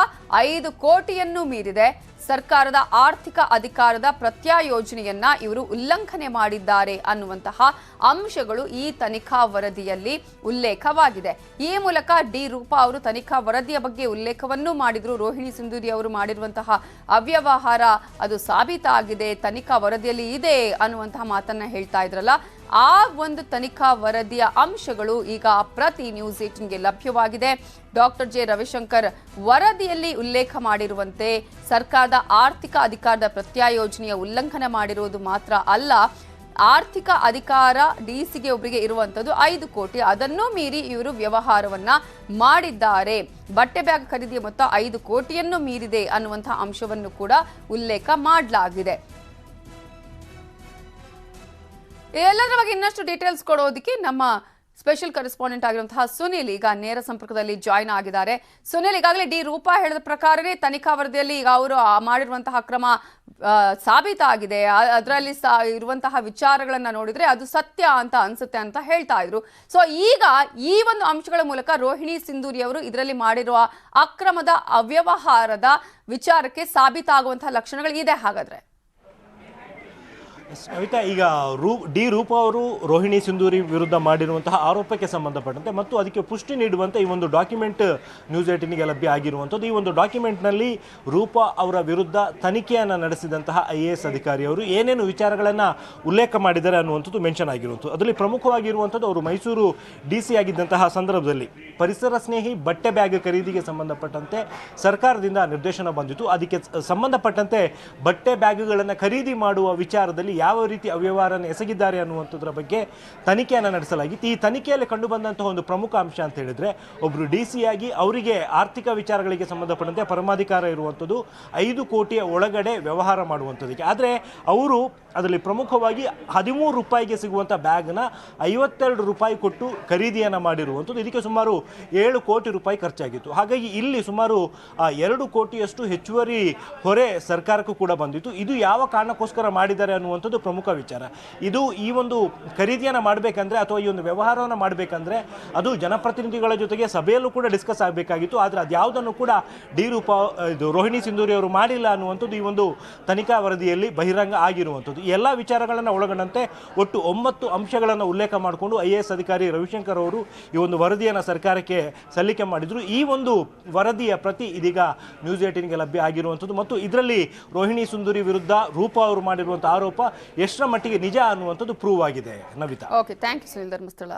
5 ಕೋಟಿಯನ್ನು ಮೀರಿದೆ. ಸರ್ಕಾರದ ಆರ್ಥಿಕ ಅಧಿಕಾರದ ಪ್ರತ್ಯಾಯೋಜನೆಯನ್ನ ಇವರು ಉಲ್ಲಂಘನೆ ಮಾಡಿದ್ದಾರೆ ಅನ್ನುವಂತಹ ಅಂಶಗಳು ಈ ತನಿಖಾ ವರದಿಯಲ್ಲಿ ಉಲ್ಲೇಖವಾಗಿದೆ. ಈ ಮೂಲಕ ಡಿ ರೂಪಾ ಅವರು ತನಿಖಾ ವರದಿಯ ಬಗ್ಗೆ ಉಲ್ಲೇಖವನ್ನು ಮಾಡಿದ್ರು. ರೋಹಿಣಿ ಸಿಂಧೂರಿ ಅವರು ಮಾಡಿರುವಂತಹ ಅವ್ಯವಹಾರ ಅದು ಸಾಬೀತಾಗಿದೆ, ತನಿಖಾ ವರದಿಯಲ್ಲಿ ಇದೆ ಅನ್ನುವಂತಹ ಮಾತನ್ನ ಹೇಳ್ತಾ ಇದ್ರಲ್ಲ, ಆ ಒಂದು ತನಿಖಾ ವರದಿಯ ಅಂಶಗಳು ಈಗ ಪ್ರತಿ ನ್ಯೂಸ್ 18ಗೆ ಲಭ್ಯವಾಗಿದೆ. ಡಾಕ್ಟರ್ ಜೆ ರವಿಶಂಕರ್ ವರದಿಯಲ್ಲಿ ಉಲ್ಲೇಖ ಮಾಡಿರುವಂತೆ ಸರ್ಕಾರದ ಆರ್ಥಿಕ ಅಧಿಕಾರದ ಪ್ರತ್ಯಾಯೋಜನೆಯ ಉಲ್ಲಂಘನೆ ಮಾಡಿರುವುದು ಮಾತ್ರ ಅಲ್ಲ, ಆರ್ಥಿಕ ಅಧಿಕಾರ ಡಿಸಿಗೆ ಒಬ್ಬರಿಗೆ ಇರುವಂತದ್ದು 5 ಕೋಟಿ, ಅದನ್ನೂ ಮೀರಿ ಇವರು ವ್ಯವಹಾರವನ್ನ ಮಾಡಿದ್ದಾರೆ. ಬಟ್ಟೆ ಬ್ಯಾಗ್ ಖರೀದಿಯ ಮೊತ್ತ 5 ಕೋಟಿಯನ್ನು ಮೀರಿದೆ ಅನ್ನುವಂತಹ ಅಂಶವನ್ನು ಕೂಡ ಉಲ್ಲೇಖ ಮಾಡಲಾಗಿದೆ. ಎಲ್ಲದರ ಬಗ್ಗೆ ಇನ್ನಷ್ಟು ಡೀಟೇಲ್ಸ್ ಕೊಡೋದಕ್ಕೆ ನಮ್ಮ ಸ್ಪೆಷಲ್ ಕರೆಸ್ಪಾಂಡೆಂಟ್ ಆಗಿರುವಂತಹ ಸುನಿಲ್ ಈಗ ನೇರ ಸಂಪರ್ಕದಲ್ಲಿ ಜಾಯ್ನ್ ಆಗಿದ್ದಾರೆ. ಸುನಿಲ್, ಈಗಾಗಲೇ ಡಿ ರೂಪಾ ಹೇಳಿದ ಪ್ರಕಾರನೇ ತನಿಖಾ ವರದಿಯಲ್ಲಿ ಈಗ ಅವರು ಮಾಡಿರುವಂತಹ ಅಕ್ರಮ ಸಾಬೀತಾಗಿದೆ, ಅದರಲ್ಲಿ ಇರುವಂತಹ ವಿಚಾರಗಳನ್ನ ನೋಡಿದ್ರೆ ಅದು ಸತ್ಯ ಅಂತ ಅನ್ಸುತ್ತೆ ಅಂತ ಹೇಳ್ತಾ ಇದ್ರು. ಸೊ ಈಗ ಈ ಒಂದು ಅಂಶಗಳ ಮೂಲಕ ರೋಹಿಣಿ ಸಿಂಧೂರಿ ಅವರು ಇದರಲ್ಲಿ ಮಾಡಿರುವ ಅಕ್ರಮದ ಅವ್ಯವಹಾರದ ವಿಚಾರಕ್ಕೆ ಸಾಬೀತಾಗುವಂತಹ ಲಕ್ಷಣಗಳು ಇದೆ ಹಾಗಾದ್ರೆ? ಕವಿತಾ, ಈಗ ರೂಪಾ ಅವರು ರೋಹಿಣಿ ಸಿಂಧೂರಿ ವಿರುದ್ಧ ಮಾಡಿರುವಂತಹ ಆರೋಪಕ್ಕೆ ಸಂಬಂಧಪಟ್ಟಂತೆ ಮತ್ತು ಅದಕ್ಕೆ ಪುಷ್ಟಿ ನೀಡುವಂತೆ ಈ ಒಂದು ಡಾಕ್ಯುಮೆಂಟ್ ನ್ಯೂಸ್ 18ಗೆ ಲಭ್ಯ ಆಗಿರುವಂಥದ್ದು. ಈ ಒಂದು ಡಾಕ್ಯುಮೆಂಟ್ನಲ್ಲಿ ರೂಪಾ ಅವರ ವಿರುದ್ಧ ತನಿಖೆಯನ್ನು ನಡೆಸಿದಂತಹ IAS ಅಧಿಕಾರಿಯವರು ಏನೇನು ವಿಚಾರಗಳನ್ನು ಉಲ್ಲೇಖ ಮಾಡಿದ್ದಾರೆ ಅನ್ನುವಂಥದ್ದು ಮೆನ್ಷನ್ ಆಗಿರುವಂಥದ್ದು. ಅದರಲ್ಲಿ ಪ್ರಮುಖವಾಗಿರುವಂಥದ್ದು, ಅವರು ಮೈಸೂರು DC ಆಗಿದ್ದಂತಹ ಸಂದರ್ಭದಲ್ಲಿ ಪರಿಸರ ಸ್ನೇಹಿ ಬಟ್ಟೆ ಬ್ಯಾಗ್ ಖರೀದಿಗೆ ಸಂಬಂಧಪಟ್ಟಂತೆ ಸರ್ಕಾರದಿಂದ ನಿರ್ದೇಶನ ಬಂದಿತ್ತು. ಅದಕ್ಕೆ ಸಂಬಂಧಪಟ್ಟಂತೆ ಬಟ್ಟೆ ಬ್ಯಾಗ್ಗಳನ್ನು ಖರೀದಿ ಮಾಡುವ ವಿಚಾರದಲ್ಲಿ ಯಾವ ರೀತಿ ಅವ್ಯವಹಾರನ ಎಸಗಿದ್ದಾರೆ ಅನ್ನುವಂಥದ್ರ ಬಗ್ಗೆ ತನಿಖೆಯನ್ನು ನಡೆಸಲಾಗಿತ್ತು. ಈ ತನಿಖೆಯಲ್ಲಿ ಕಂಡುಬಂದಂತಹ ಒಂದು ಪ್ರಮುಖ ಅಂಶ ಅಂತ ಹೇಳಿದ್ರೆ, ಒಬ್ಬರು DC ಆಗಿ ಅವರಿಗೆ ಆರ್ಥಿಕ ವಿಚಾರಗಳಿಗೆ ಸಂಬಂಧಪಟ್ಟಂತೆ ಪರಮಾಧಿಕಾರ ಇರುವಂಥದ್ದು 5 ಕೋಟಿಯ ಒಳಗಡೆ ವ್ಯವಹಾರ ಮಾಡುವಂಥದ್ದಕ್ಕೆ. ಆದರೆ ಅವರು ಅದರಲ್ಲಿ ಪ್ರಮುಖವಾಗಿ 13 ರೂಪಾಯಿಗೆ ಸಿಗುವಂಥ ಬ್ಯಾಗ್ನ 52 ರೂಪಾಯಿ ಕೊಟ್ಟು ಖರೀದಿಯನ್ನು ಮಾಡಿರುವಂಥದ್ದು. ಇದಕ್ಕೆ ಸುಮಾರು 7 ಕೋಟಿ ರೂಪಾಯಿ ಖರ್ಚಾಗಿತ್ತು. ಹಾಗಾಗಿ ಇಲ್ಲಿ ಸುಮಾರು 2 ಕೋಟಿಯಷ್ಟು ಹೆಚ್ಚುವರಿ ಹೊರೆ ಸರ್ಕಾರಕ್ಕೂ ಕೂಡ ಬಂದಿತ್ತು. ಇದು ಯಾವ ಕಾರಣಕ್ಕೋಸ್ಕರ ಮಾಡಿದ್ದಾರೆ ಅನ್ನುವಂಥದ್ದು ಪ್ರಮುಖ ವಿಚಾರ. ಇದು ಈ ಒಂದು ಖರೀದಿಯನ್ನು ಮಾಡಬೇಕಂದ್ರೆ ಅಥವಾ ಈ ಒಂದು ವ್ಯವಹಾರವನ್ನು ಮಾಡಬೇಕಂದ್ರೆ ಅದು ಜನಪ್ರತಿನಿಧಿಗಳ ಜೊತೆಗೆ ಸಭೆಯಲ್ಲೂ ಕೂಡ ಡಿಸ್ಕಸ್ ಆಗಬೇಕಾಗಿತ್ತು. ಆದರೆ ಅದ್ಯಾವುದನ್ನು ಕೂಡ ರೋಹಿಣಿ ಸಿಂಧೂರಿ ಅವರು ಮಾಡಿಲ್ಲ ಅನ್ನುವಂಥದ್ದು ಈ ಒಂದು ತನಿಖಾ ವರದಿಯಲ್ಲಿ ಬಹಿರಂಗ ಆಗಿರುವಂಥದ್ದು. ಈ ಎಲ್ಲ ವಿಚಾರಗಳನ್ನು ಒಳಗೊಂಡಂತೆ ಒಟ್ಟು 9 ಅಂಶಗಳನ್ನು ಉಲ್ಲೇಖ ಮಾಡಿಕೊಂಡು IAS ಅಧಿಕಾರಿ ರವಿಶಂಕರ್ ಅವರು ಈ ಒಂದು ವರದಿಯನ್ನು ಸರ್ಕಾರಕ್ಕೆ ಸಲ್ಲಿಕೆ ಮಾಡಿದರು. ಈ ಒಂದು ವರದಿಯ ಪ್ರತಿ ಇದೀಗ ನ್ಯೂಸ್ 18ಗೆ ಲಭ್ಯ ಆಗಿರುವಂಥದ್ದು ಮತ್ತು ಇದರಲ್ಲಿ ರೋಹಿಣಿ ಸಿಂಧೂರಿ ವಿರುದ್ಧ ರೂಪಾ ಅವರು ಮಾಡಿರುವಂಥ ಆರೋಪ ಎಷ್ಟರ ಮಟ್ಟಿಗೆ ನಿಜ ಅನ್ನುವಂಥದ್ದು ಪ್ರೂವ್ ಆಗಿದೆ. Navita, okay, thank you Sunil Dharmasthala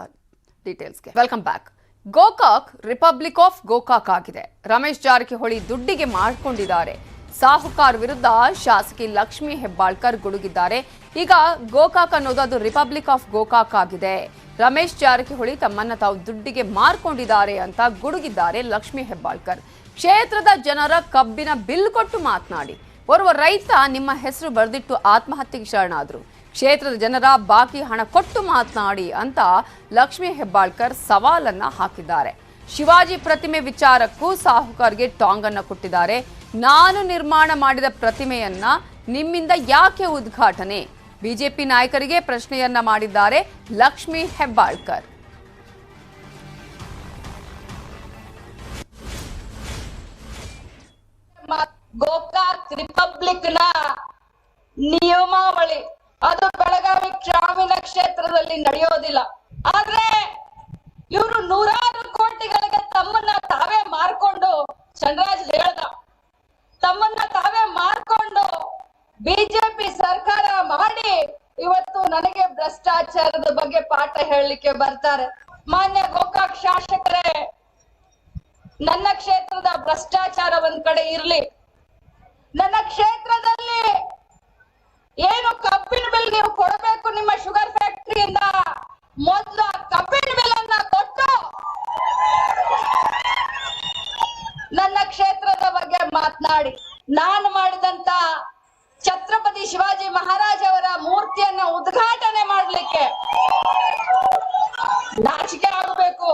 ಡೀಟೇಲ್ಸ್ಗೆ. Welcome back. Gokak republic of Gokak ಆಗಿದೆ. ರಮೇಶ್ ಜಾರಕಿಹೊಳಿ ದುಡ್ಡಿಗೆ ಮಾಡಿಕೊಂಡಿದ್ದಾರೆ. ಸಾಹುಕಾರ್ ವಿರುದ್ಧ ಶಾಸಕಿ ಲಕ್ಷ್ಮೀ ಹೆಬ್ಬಾಳ್ಕರ್ ಗುಡುಗಿದ್ದಾರೆ. ಈಗ ಗೋಕಾಕ್ ಅನ್ನೋದು ಅದು ರಿಪಬ್ಲಿಕ್ ಆಫ್ ಗೋಕಾಕ್ ಆಗಿದೆ. ರಮೇಶ್ ಜಾರಕಿಹೊಳಿ ತಮ್ಮನ್ನ ತಾವು ದುಡ್ಡಿಗೆ ಮಾರ್ಕೊಂಡಿದ್ದಾರೆ ಅಂತ ಗುಡುಗಿದ್ದಾರೆ ಲಕ್ಷ್ಮೀ ಹೆಬ್ಬಾಳ್ಕರ್. ಕ್ಷೇತ್ರದ ಜನರ ಕಬ್ಬಿನ ಬಿಲ್ ಕೊಟ್ಟು ಮಾತನಾಡಿ ಓರ್ವ ರೈತ ನಿಮ್ಮ ಹೆಸರು ಬರೆದಿಟ್ಟು ಆತ್ಮಹತ್ಯೆಗೆ ಶರಣಾದ್ರು. ಕ್ಷೇತ್ರದ ಜನರ ಬಾಕಿ ಹಣ ಕೊಟ್ಟು ಮಾತನಾಡಿ ಅಂತ ಲಕ್ಷ್ಮೀ ಹೆಬ್ಬಾಳ್ಕರ್ ಸವಾಲನ್ನ ಹಾಕಿದ್ದಾರೆ. ಶಿವಾಜಿ ಪ್ರತಿಮೆ ವಿಚಾರಕ್ಕೂ ಸಾಹುಕಾರ್ಗೆ ಟಾಂಗ್ ಅನ್ನ ಕೊಟ್ಟಿದ್ದಾರೆ. ನಾನು ನಿರ್ಮಾಣ ಮಾಡಿದ ಪ್ರತಿಮೆಯನ್ನ ನಿಮ್ಮಿಂದ ಯಾಕೆ ಉದ್ಘಾಟನೆ? ಬಿಜೆಪಿ ನಾಯಕರಿಗೆ ಪ್ರಶ್ನೆಯನ್ನ ಮಾಡಿದ್ದಾರೆ ಲಕ್ಷ್ಮೀ ಹೆಬ್ಬಾಳ್ಕರ್. ಗೋಕಾಕ್ ರಿಪಬ್ಲಿಕ್ ನ ನಿಯಮಾವಳಿ ಅದು ಬೆಳಗಾವಿ ಗ್ರಾಮೀಣ ಕ್ಷೇತ್ರದಲ್ಲಿ ನಡೆಯೋದಿಲ್ಲ. ಆದ್ರೆ ಇವರು ನೂರಾರು ಕೋಟಿಗಳಿಗೆ ತಮ್ಮನ್ನ ತಾವೇ ಮಾರ್ಕೊಂಡು, ಚಂದ್ರರಾಜ್ ಹೇಳ್ದ, ತಮ್ಮನ್ನ ತಾವೇ ಮಾರ್ಕೊಂಡು ಬಿಜೆಪಿ ಸರ್ಕಾರ ಮಾಡಿ ಇವತ್ತು ನನಗೆ ಭ್ರಷ್ಟಾಚಾರದ ಬಗ್ಗೆ ಪಾಠ ಹೇಳಲಿಕ್ಕೆ ಬರ್ತಾರೆ. ಮಾನ್ಯ ಗೋಕಾಕ್ ಶಾಸಕರೇ, ನನ್ನ ಕ್ಷೇತ್ರದ ಭ್ರಷ್ಟಾಚಾರ ಒಂದ್ ಕಡೆ ಇರ್ಲಿ, ನನ್ನ ಕ್ಷೇತ್ರದಲ್ಲಿ ಏನು ಕಬ್ಬಿನ ಬಿಲ್ ನೀವು ಕೊಡಬೇಕು ನಿಮ್ಮ ಶುಗರ್ ಫ್ಯಾಕ್ಟರಿಯಿಂದ, ಮೊದಲು ಕಬ್ಬಿನ ಬಿಲ್ ಅನ್ನ ಕೊಟ್ಟು ನನ್ನ ಕ್ಷೇತ್ರದ ಬಗ್ಗೆ ಮಾತನಾಡಿ. ನಾನು ಮಾಡಿದಂತ ಛತ್ರಪತಿ ಶಿವಾಜಿ ಮಹಾರಾಜ್ ಅವರ ಮೂರ್ತಿಯನ್ನ ಉದ್ಘಾಟನೆ ಮಾಡ್ಲಿಕ್ಕೆ ನಾಚಿಕೆ ಆಗಬೇಕು.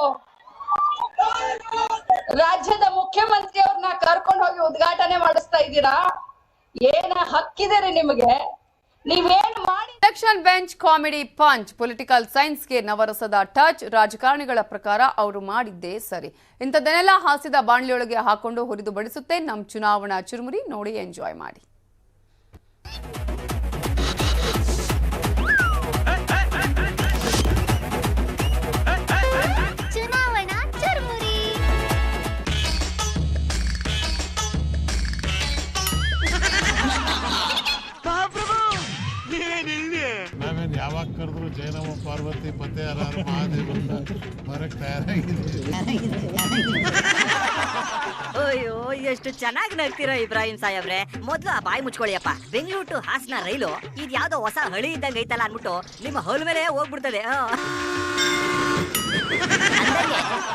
ರಾಜ್ಯದ ಮುಖ್ಯಮಂತ್ರಿ ಅವ್ರನ್ನ ಕರ್ಕೊಂಡು ಹೋಗಿ ಉದ್ಘಾಟನೆ ಮಾಡಿಸ್ತಾ ಇದ್ದೀರಾ? ಏನ ಹಕ್ಕಿದೆ ನಿಮಗೆ? ನೀವೇನ್ ಮಾಡಿ? Election bench comedy punch. Political ಸೈನ್ಸ್ಗೆ ನವರಸದ ಟಚ್. ರಾಜಕಾರಣಿಗಳ ಪ್ರಕಾರ ಅವರು ಮಾಡಿದ್ದೇ ಸರಿ. ಇಂಥದ್ದನ್ನೆಲ್ಲ ಹಾಸಿದ ಬಾಣ್ಲಿಯೊಳಗೆ ಹಾಕೊಂಡು ಹುರಿದು ಬಡಿಸುತ್ತೆ ನಮ್ ಚುನಾವಣಾ ಚುರುಮುರಿ. ನೋಡಿ, ಎಂಜಾಯ್ ಮಾಡಿ. ಯಾವಾಗ ಕರೆದ್ರು ಜೈನಮ್ಮ ಪಾರ್ವತಿ ಪತೆ ಹರಾರು ಮಹಾದೇವ ಬರಕ್ ತಯಾರಾಗಿದೆ. ಅಯ್ಯೋ, ಎಷ್ಟು ಚೆನ್ನಾಗಿ ನಗ್ತೀರಾ ಇಬ್ರಾಹಿಂ ಸಾಹೇಬ್ರೆ. ಮೊದ್ಲು ಆ ಬಾಯಿ ಮುಚ್ಕೊಳ್ಳಿಯಪ್ಪ. ಬೆಂಗಳೂರು ಟು ಹಾಸನ ರೈಲು ಇದು ಯಾವ್ದೋ ಹೊಸ ಹಳಿ ಇದ್ದಂಗೆ ಐತಲ್ಲ ಅನ್ಬಿಟ್ಟು ನಿಮ್ಮ ಹೊಲ ಮೇಲೆ ಹೋಗ್ಬಿಡ್ತದೆ.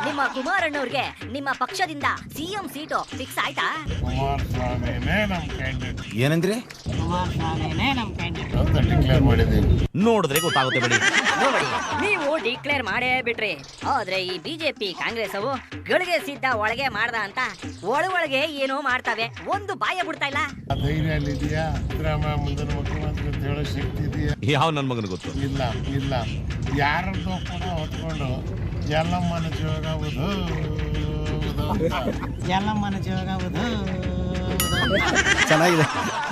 ನಿಮ್ಮ ಕುಮಾರಣ್ಣವ್ರಿಗೆ ನಿಮ್ಮ ಪಕ್ಷದಿಂದ CM ಸೀಟು ಫಿಕ್ಸ್ ಆಯ್ತಾ? ಕುಮಾರಸ್ವಾಮಿನೇ ನಮ್ ಕ್ಯಾಂಡಿಡೇಟ್. ಏನಂದ್ರೆ? ಕುಮಾರಸ್ವಾಮಿನೇ ನಮ್ ಕ್ಯಾಂಡಿಡೇಟ್ ಅಂತ ಡಿಕ್ಲೇರ್ ಮಾಡಿದ್ದೀವಿ. ನೋಡಿದ್ರೆ ಗೊತ್ತಾಗುತ್ತೆ ಬಿಡಿ. ನೋಡಿ, ನೀವು ಡಿಕ್ಲೇರ್ ಮಾಡೇ ಬಿಟ್ರಿ. ಆದ್ರೆ ಈ ಬಿಜೆಪಿ ಕಾಂಗ್ರೆಸ್ ಅವು ಗಳಿಗೆ ಸಿದ್ಧ ಒಳಗೆ ಮಾಡ್ದ ಅಂತ ಒಳಗೆ ಏನೋ ಮಾಡ್ತಾವೆ. ಒಂದು ಬಾಯ ಬಿಡ್ತಾ ಇಲ್ಲ. ಧೈರ್ಯ ಇದೆಯಾ? ಸಿದ್ದರಾಮಯ್ಯ ಮುಂದಿನ ಮುಖ್ಯಮಂತ್ರಿ ಅಂತ ಹೇಳೋ ಶಕ್ತಿ ಇದೆಯಾ? ಯಾವ ನನ್ ಮಗನ ಗೊತ್ತು? ಇಲ್ಲ ಯಾರದ್ದು ಕೂಡ ಹೊತ್ಕೊಂಡು ಎಲ್ಲಮ್ಮನ ಜೋಗ ಎಲ್ಲಮ್ಮನ ಜೋಗ ಚೆನ್ನಾಗಿದೆ.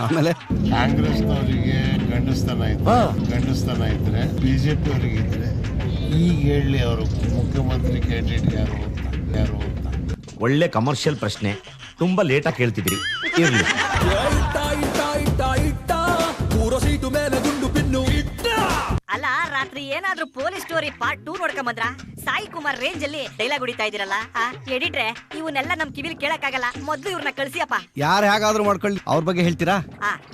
ಆಮೇಲೆ ಕಾಂಗ್ರೆಸ್ನವರಿಗೆ ಗಂಡಸ್ತನ ಇದ್ರೆ ಬಿಜೆಪಿ ಅವರಿಗೆ ಇದ್ರೆ ಈಗ ಹೇಳಿ ಅವರು ಮುಖ್ಯಮಂತ್ರಿ ಕ್ಯಾಂಡಿಡೇಟ್ ಯಾರು ಅಂತ. ಒಳ್ಳೆ ಕಮರ್ಷಿಯಲ್ ಪ್ರಶ್ನೆ, ತುಂಬಾ ಲೇಟಾಗಿ ಕೇಳ್ತಿದ್ರಿ. ಇರ್ಲಿ. ಅಲ್ಲ, ರಾತ್ರಿ ಏನಾದ್ರೂ ಪೊಲೀಸ್ ಸ್ಟೋರಿ ಪಾರ್ಟ್ 2 ನೋಡ್ಕೊಂಡ್ ಬಂದ್ರ? ಸಾಯಿ ಕುಮಾರ್ ರೇಂಜ್ ಅಲ್ಲಿ ಡೈಲಾಗ್ ಹೊಡಿತಾ ಇದೀರಲ್ಲ. ಎಡಿಟ್ರೆ, ಇವನ್ನೆಲ್ಲ ನಮ್ ಕಿವಿಲ್ ಕೇಳಕ್ಕಾಗಲ್ಲ, ಮೊದ್ಲು ಇವ್ರನ್ನ ಕಳ್ಸಿಯಪ್ಪ. ಯಾರು ಹೇಗಾದ್ರೂ ಮಾಡ್ಕೊಳ್ಳಿ, ಅವ್ರ ಬಗ್ಗೆ ಹೇಳ್ತೀರಾ?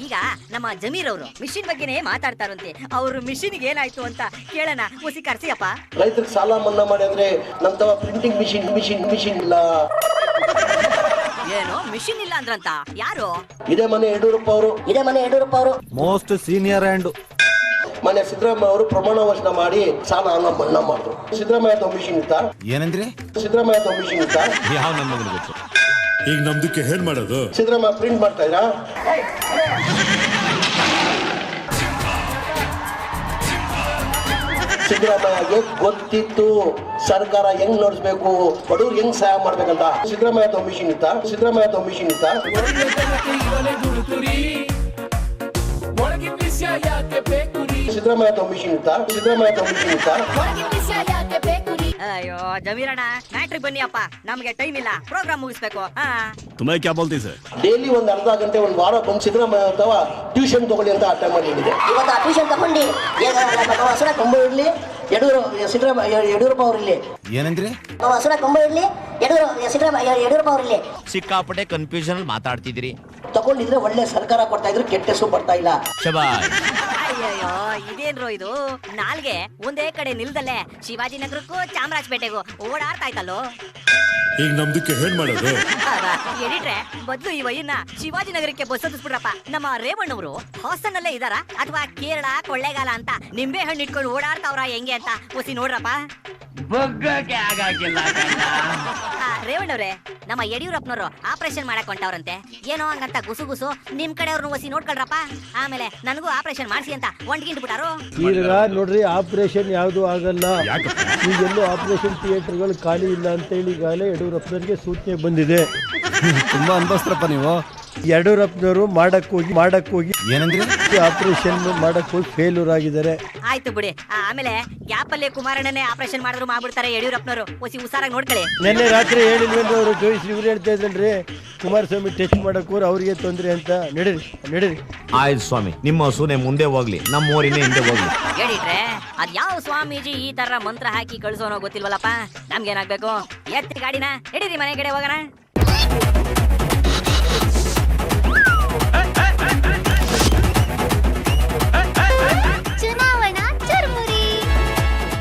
ಈಗ ನಮ್ಮ ಜಮೀರ್ ಅವರು ಮಿಷಿನ್ ಬಗ್ಗೆನೇ ಮಾತಾಡ್ತಾರಂತೆ. ಅವ್ರ ಮಿಷಿನ್ ಏನಾಯ್ತು ಅಂತ ಕೇಳೋಣ, ಮುಸಿ ಕರ್ಸಿಯಪ್ಪ. ರೈತರಿಗೆ ಸಾಲ ಮನ್ನಾ ಮಾಡಿ ಅಂದ್ರೆ ನಮ್ತವ ಪ್ರಿಂಟಿಂಗ್ ಮಿಷಿನ್ ಇಲ್ಲ. ಏನು ಮಿಷಿನ್ ಇಲ್ಲ ಅಂದ್ರಂತ? ಯಾರು? ಇದೇ ಮನೆ ಯಡಿಯೂರಪ್ಪ ಅವರು ಮೋಸ್ಟ್ ಸೀನಿಯರ್ ಅಂಡ್ ಮನೆ ಸಿದ್ದರಾಮಯ್ಯ ಅವರು ಪ್ರಮಾಣ ವಚನ ಮಾಡಿ ಸಾಲ ಮನ್ನಾ ಮಾಡಿದ್ರು. ಸಿದ್ದರಾಮಯ್ಯ ಮಿಷಿನ್ ಇತ್ತ? ಏನಂದ್ರೆ ಸಿದ್ದರಾಮಯ್ಯ ಮಿಷಿನ್ ಇತ್ತ? ಯಾವ ನನ್ನ ಮಗನಿಗೆ ಗೊತ್ತು. ಈಗ ನಮ್ದಕ್ಕೆ ಏನ್ ಮಾಡೋದು? ಸಿದ್ದರಾಮಯ್ಯ ಪ್ರಿಂಟ್ ಮಾಡ್ತಾ ಇದ್ರಾ? ಸಿದ್ದರಾಮಯ್ಯಗೆ ಗೊತ್ತಿತ್ತು ಸರ್ಕಾರ ಹೆಂಗ್ ನಡೆಸಬೇಕು, ಬಡವ್ರಿಗೆ ಹೆಂಗ್ ಸಹಾಯ ಮಾಡ್ಬೇಕಂತ. ಸಿದ್ದರಾಮಯ್ಯ ಮಿಷಿನ್ ಇತ್ತ? ಅಯ್ಯೋ ಜಮೀರಣ್ಣ, ಮ್ಯಾಟ್ರಿಕ್ ಬನ್ನಿಯಪ್ಪ, ನಮ್ಗೆ ಟೈಮ್ ಇಲ್ಲ, ಪ್ರೋಗ್ರಾಮ್ ಮುಗಿಸ್ಬೇಕು. तुम्हें क्या बोलती सर? ಡೈಲಿ ಒಂದು ಅರ್ಧ ಗಂಟೆ ಒಂದು ವಾರ ಬಂದು ಸಿದ್ದರಾಮಯ್ಯ ಅಥವಾ ಟ್ಯೂಷನ್ ತಗೊಳ್ಳಿ ಅಂತ ಆಟ ಮಾಡಿದೆ. ಇವತ್ತು ಆ ಟ್ಯೂಷನ್ ತಗೊಂಡು ಹಸುರ ಕೊಂಬ ಇಡ್ಲಿ, ಯಡಿಯೂರಪ್ಪ ಅವ್ರಿಲ್ಲಿ. ಏನಂದ್ರೆ ಹಸುರ ಕೊಂಬ ಇಡ್ಲಿ, ಯಡಿಯೂರಪ್ಪ ಅವ್ರಿಲ್ಲಿ. ಸಿಕ್ಕಾಪಟ್ಟೆ ಕನ್ಫ್ಯೂಷನ್ ಮಾತಾಡ್ತಿದ್ರಿ. ತಗೊಂಡಿದ್ರೆ ಒಳ್ಳೆ ಸರ್ಕಾರ ಕೊಡ್ತಾ ಇದ್ರು, ಕೆಟ್ಟ ಹೆಸರು ಬರ್ತಾ ಇಲ್ಲ. ಶಬಾಷ್. ಅಯ್ಯಯ್ಯೋ, ಇದೇನ್ರೋ ಇದು? ನಾಲ್ಗೆ ಒಂದೇ ಕಡೆ ನಿಲ್ದಲ್ಲೇ ಶಿವಾಜಿನಗರಕ್ಕೂ ಚಾಮರಾಜಪೇಟೆಗೂ ಓಡಾಡ್ತಾ ಇತ್ತಲ್ಲೋ. ಈಗ ನಮ್ದಕ್ಕೆ ಏನ್ ಮಾಡೋದು? ಎಡಿಟ್ರೆ, ಬದ್ಲು ಈ ವಯ್ಯನ್ನ ಶಿವಾಜಿನಗರಕ್ಕೆ ಬಸ್ ಹತ್ತಿಸ್ಬಿಡ್ರಪ್ಪ. ನಮ್ಮ ರೇವಣ್ಣವರು ಹಾಸನಲ್ಲೇ ಇದಾರ ಅಥವಾ ಕೇರಳ ಕೊಳ್ಳೇಗಾಲ ಅಂತ ನಿಂಬೆ ಹಣ್ಣು ಇಟ್ಕೊಂಡು ಓಡಾಡ್ತಾವ್ರ ಹೆಂಗೆ ಅಂತ ಒಸಿ ನೋಡ್ರಪ್ಪ. ರೇವಣ್ಣವ್ರೆ, ನಮ್ಮ ಯಡಿಯೂರಪ್ಪನವರು ಆಪರೇಷನ್ ಮಾಡಕ್ ಹೊಂಟವ್ರಂತೆ. ಏನೋ ಹಂಗಂತ ಗುಸು ನಿಮ್ ಕಡೆಯವ್ರನ್ನ ಒಸಿ ನೋಡ್ಕೊಳ್ರಪ್ಪ. ಆಮೇಲೆ ನನಗೂ ಆಪರೇಷನ್ ಮಾಡಿಸಿ ಅಂತ ಒಂಡ್ಗಿಂಡ್ಬಿಟ್ಟಾರು. ಈಗ ನೋಡ್ರಿ, ಆಪರೇಷನ್ ಯಾವ್ದು ಆಗಲ್ಲ. ಈಗೆಲ್ಲೂ ಆಪರೇಷನ್ ಥಿಯೇಟರ್ಗಳು ಖಾಲಿ ಇಲ್ಲ ಅಂತ ಹೇಳಿ ಈಗಾಗಲೇ ಯಡಿಯೂರಪ್ಪನವರಿಗೆ ಸೂಚನೆ ಬಂದಿದೆ. ತುಂಬಾ ಅನ್ಭವಿಸ್ತ್ರಪ್ಪ ನೀವು. ಯಡಿಯೂರಪ್ಪನವರು ಮಾಡಕ್ ಹೋಗಿ ಏನಂದ್ರೆ ಆಪರೇಷನ್ ಮಾಡಕ್ ಹೋಗಿ ಫೇಲ್ಯೂರ್ ಆಗಿದ್ದಾರೆ. ಆಯ್ತು ಬಿಡಿ. ಆಮೇಲೆ ಗ್ಯಾಪ್ ಅಲ್ಲಿ ಕುಮಾರಣ್ಣನೇ ಆಪರೇಷನ್ ಮಾಡಿದ್ರು ಮಾಡ್ಬಿಡ್ತಾರೆ ಯಡಿಯೂರಪ್ಪನವರು. ಒಸಿ ಹುಷಾರಾಗಿ ನೋಡ್ಕೊಳ್ಳಿ. ನಿನ್ನೆ ರಾತ್ರಿ ಹೇಳಿಲ್ವೇನ್ರಿ ಅವರು ಜೋಯಿಸ್ ಇವ್ರು ಹೇಳ್ತಾ ಇದ್ರಲ್ರಿ, ಕುಮಾರಸ್ವಾಮಿ ಟೆಸ್ಟ್ ಮಾಡಕ್ ಹೋರ್ ಅವ್ರಿಗೆ ತೊಂದ್ರೆ ಅಂತ. ನಡೀರಿ. ಆಯ್ತು ಸ್ವಾಮಿ, ನಿಮ್ಮ ಹಸುನೆ ಮುಂದೆ ಹೋಗ್ಲಿ, ನಮ್ಮ ಊರಿನೇ ಹಿಂದೆ ಹೋಗ್ಲಿ. ಹೇಳಿಟ್ರೆ, ಅದ್ ಯಾವ ಸ್ವಾಮೀಜಿ ಈ ತರ ಮಂತ್ರ ಹಾಕಿ ಕಳ್ಸೋನೋ ಗೊತ್ತಿಲ್ವಲ್ಲಪ್ಪ. ನಮ್ಗೇನಾಗ್ಬೇಕು? ಎತ್ತಿ ಗಾಡಿನ ನಡೀರಿ, ಮನೆ ಕಡೆ ಹೋಗೋಣ.